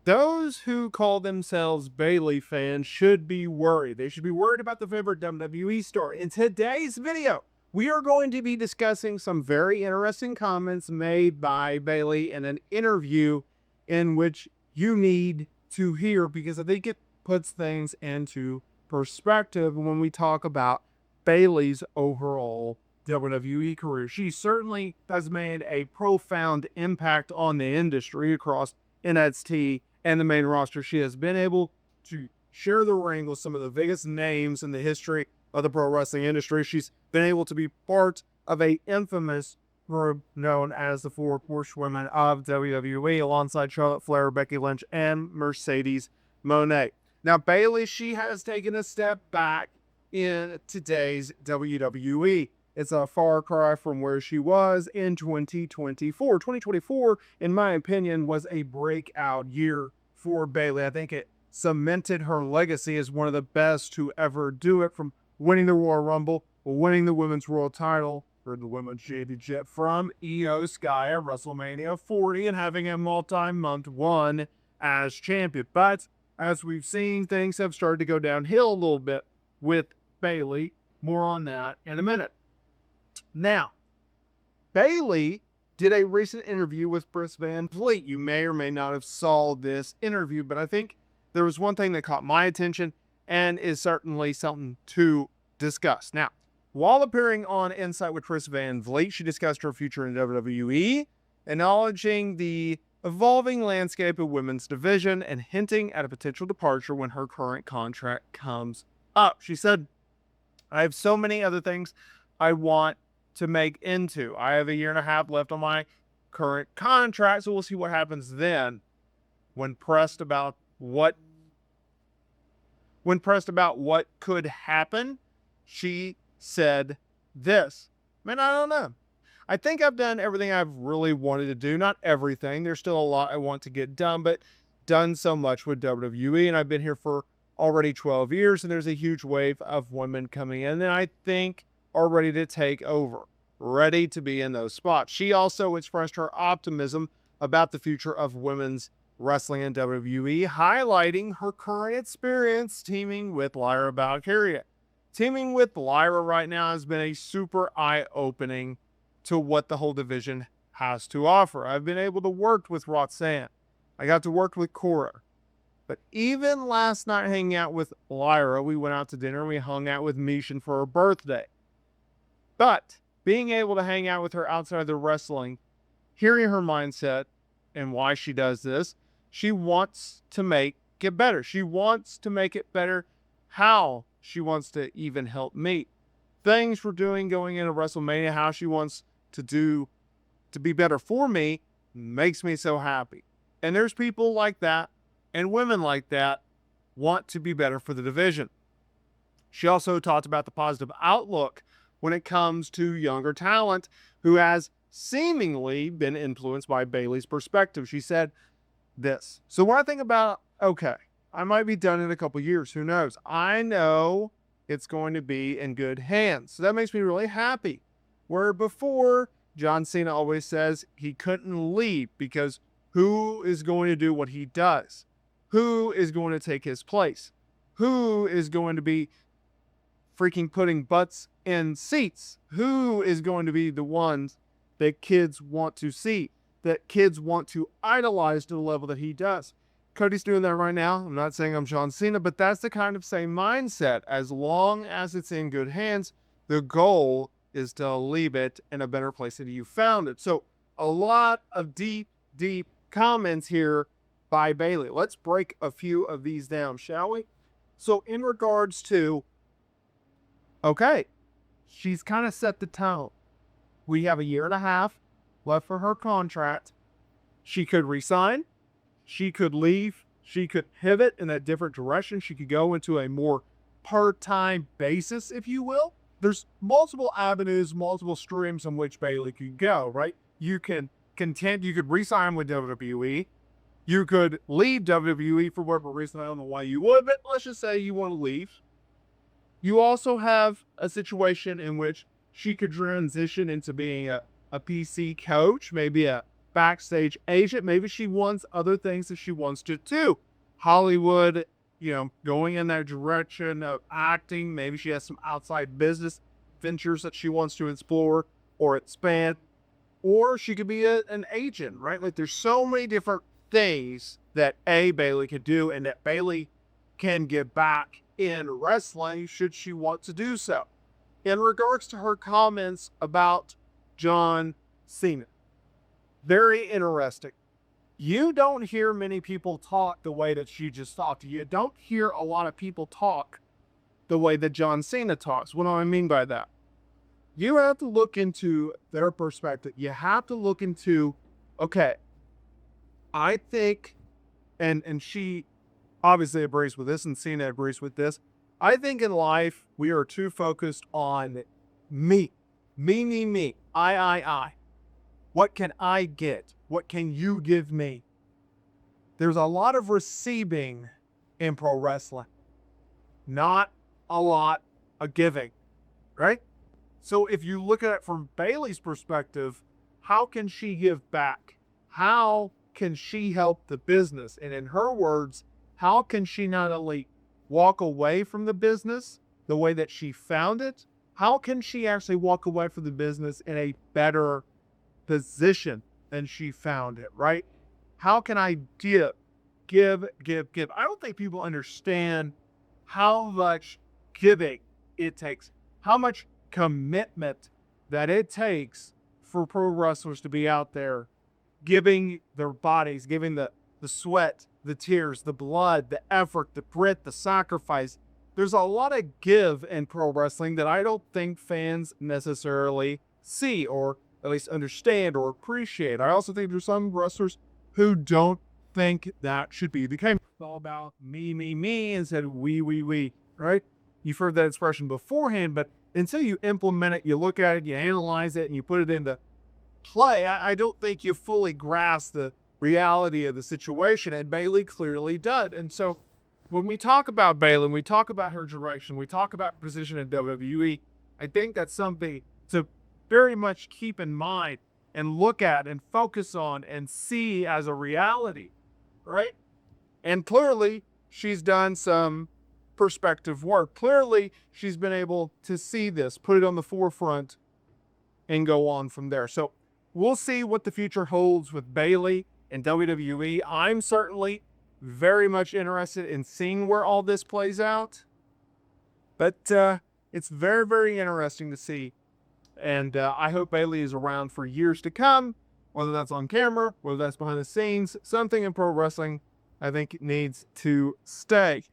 Those who call themselves Bayley fans should be worried. They should be worried about the favorite WWE star. In today's video, we are going to be discussing some very interesting comments made by Bayley in an interview in which you need to hear, because I think it puts things into perspective when we talk about Bayley's overall WWE career. She certainly has made a profound impact on the industry across NXT and the main roster. She has been able to share the ring with some of the biggest names in the history of the pro wrestling industry. She's been able to be part of a infamous group known as the Four Horsewomen of WWE, alongside Charlotte Flair, Becky Lynch, and Mercedes Moné. Now, Bayley, she has taken a step back in today's WWE. It's a far cry from where she was in 2024. 2024, in my opinion, was a breakout year for Bayley. I think it cemented her legacy as one of the best to ever do it, from winning the Royal Rumble, winning the Women's World Title, or the Women's Championship from Io Sky at WrestleMania 40, and having a multi-month run as champion. But as we've seen, things have started to go downhill a little bit with Bayley. More on that in a minute. Now, Bayley did a recent interview with Chris Van Vliet. You may or may not have saw this interview, but I think there was one thing that caught my attention and is certainly something to discuss. Now, while appearing on Insight with Chris Van Vliet, she discussed her future in WWE, acknowledging the evolving landscape of women's division and hinting at a potential departure when her current contract comes up. She said, "I have so many other things I want to make into. I have 1.5 years left on my current contract, so we'll see what happens then." When pressed about what could happen, she said this: "Man, I don't know. I think I've done everything I've really wanted to do. Not everything. There's still a lot I want to get done, but done so much with WWE, and I've been here for already 12 years, and there's a huge wave of women coming in, and I think are ready to take over, ready to be in those spots." She also expressed her optimism about the future of women's wrestling in WWE, highlighting her current experience teaming with Lyra Valkyria. Teaming with Lyra right now has been a super eye-opening to what the whole division has to offer. I've been able to work with Roxanne. I got to work with Cora. But even last night, hanging out with Lyra, we went out to dinner and we hung out with Mishan for her birthday. But being able to hang out with her outside of the wrestling, hearing her mindset and why she does this, she wants to make it better. She wants to make it better. How she wants to even help me. Things we're doing going into WrestleMania, how she wants to do to be better for me, makes me so happy. And there's people like that and women like that want to be better for the division. She also talked about the positive outlook when it comes to younger talent who has seemingly been influenced by Bayley's perspective. She said this: "So when I think about, okay, I might be done in a couple years, who knows? I know it's going to be in good hands." So that makes me really happy. Where before, John Cena always says he couldn't leave because who is going to do what he does? Who is going to take his place? Who is going to be freaking putting butts in seats? Who is going to be the ones that kids want to see, that kids want to idolize to the level that he does? Cody's doing that right now. I'm not saying I'm John Cena, but that's the kind of same mindset. As long as it's in good hands, the goal is to leave it in a better place than you found it. So a lot of deep comments here by Bayley. Let's break a few of these down, shall we? So in regards to, okay, she's kind of set the tone. We have 1.5 years left for her contract. She could resign. She could leave. She could pivot in a different direction. She could go into a more part-time basis, if you will. There's multiple avenues, multiple streams on which Bayley could go, right? You could resign with WWE. You could leave WWE for whatever reason. I don't know why you would, but let's just say you want to leave. You also have a situation in which she could transition into being a PC coach, maybe a backstage agent. Maybe she wants other things that she wants to do. Hollywood, going in that direction of acting. Maybe she has some outside business ventures that she wants to explore or expand. Or she could be an agent, right? Like there's so many different things that Bayley could do and that Bayley can get back in wrestling should she want to do so. In regards to her comments about John Cena, very interesting. You don't hear many people talk the way that she just talked. You don't hear a lot of people talk the way that John Cena talks. What do I mean by that? You have to look into their perspective. You have to look into, okay, I think, and she obviously agrees with this, and Cena agrees with this. I think in life, we are too focused on me. Me. I. What can I get? What can you give me? There's a lot of receiving in pro wrestling, not a lot of giving, right? So if you look at it from Bayley's perspective, how can she give back? How can she help the business? And in her words, how can she not only walk away from the business the way that she found it, how can she actually walk away from the business in a better position than she found it, right? How can I give? I don't think people understand how much giving it takes, how much commitment that it takes for pro wrestlers to be out there giving their bodies, giving the sweat, the tears, the blood, the effort, the grit, the sacrifice. There's a lot of give in pro wrestling that I don't think fans necessarily see or at least understand or appreciate. I also think there's some wrestlers who don't think that should be the case. It's all about me instead of we, right? You've heard that expression beforehand, but until you implement it, you look at it, you analyze it, and you put it into play, I don't think you fully grasp the reality of the situation, and Bayley clearly did. And so when we talk about Bayley, when we talk about her direction, we talk about her position in WWE, I think that's something to very much keep in mind and look at and focus on and see as a reality, right? And clearly, she's done some perspective work. Clearly, she's been able to see this, put it on the forefront, and go on from there. So we'll see what the future holds with Bayley and WWE. I'm certainly very much interested in seeing where all this plays out. But it's very, very interesting to see. And I hope Bayley is around for years to come, whether that's on camera, whether that's behind the scenes. Something in pro wrestling, I think, needs to stay.